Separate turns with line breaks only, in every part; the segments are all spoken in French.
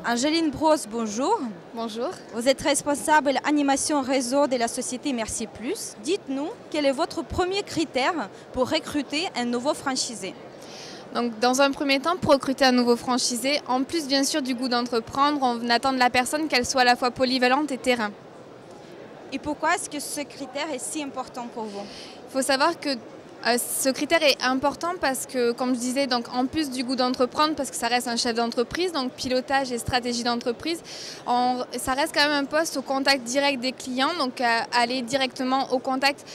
Angeline Brosse, bonjour.
Bonjour.
Vous êtes responsable animation réseau de la société Merci Plus. Dites-nous, quel est votre premier critère pour recruter un nouveau franchisé?
Donc, dans un premier temps, pour recruter un nouveau franchisé, en plus bien sûr du goût d'entreprendre, on attend de la personne qu'elle soit à la fois polyvalente et terrain.
Et pourquoi est-ce que ce critère est si important pour vous?
Il faut savoir que ce critère est important parce que, comme je disais, donc, en plus du goût d'entreprendre, parce que ça reste un chef d'entreprise, donc pilotage et stratégie d'entreprise, ça reste quand même un poste au contact direct des clients, donc aller directement au contact,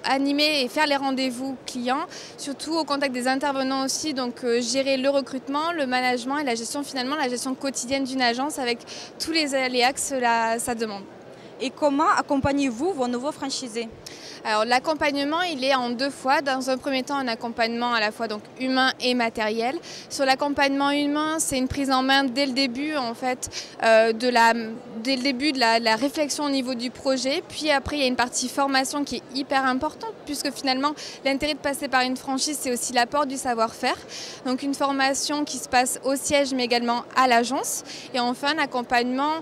animer et faire les rendez-vous clients, surtout au contact des intervenants aussi, donc gérer le recrutement, le management et la gestion, finalement la gestion quotidienne d'une agence avec tous les aléas que ça demande.
Et comment accompagnez-vous vos nouveaux franchisés?
Alors l'accompagnement, il est en deux fois. Dans un premier temps, un accompagnement à la fois donc humain et matériel. Sur l'accompagnement humain, c'est une prise en main dès le début en fait, dès le début de la réflexion au niveau du projet. Puis après, il y a une partie formation qui est hyper importante puisque finalement, l'intérêt de passer par une franchise, c'est aussi l'apport du savoir-faire. Donc une formation qui se passe au siège mais également à l'agence. Et enfin, un accompagnement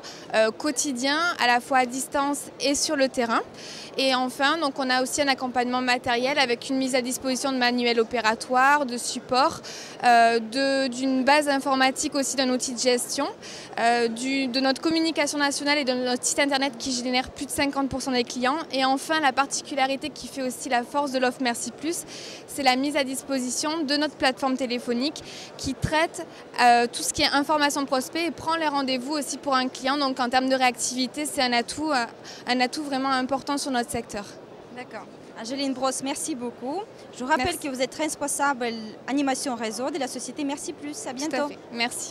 quotidien à la fois à distance et sur le terrain. Et enfin, donc on a aussi un accompagnement matériel avec une mise à disposition de manuels opératoires, de support, d'une base informatique aussi d'un outil de gestion, de notre communication nationale et de notre site internet qui génère plus de 50% des clients. Et enfin, la particularité qui fait aussi la force de l'offre Merci Plus, c'est la mise à disposition de notre plateforme téléphonique qui traite tout ce qui est information de prospect et prend les rendez-vous aussi pour un client. Donc en termes de réactivité, c'est un atout vraiment important sur notre secteur.
D'accord. Angeline Brosse, merci beaucoup. Je vous rappelle que vous êtes responsable animation réseau de la société Merci Plus. À bientôt.
Tout à fait. Merci.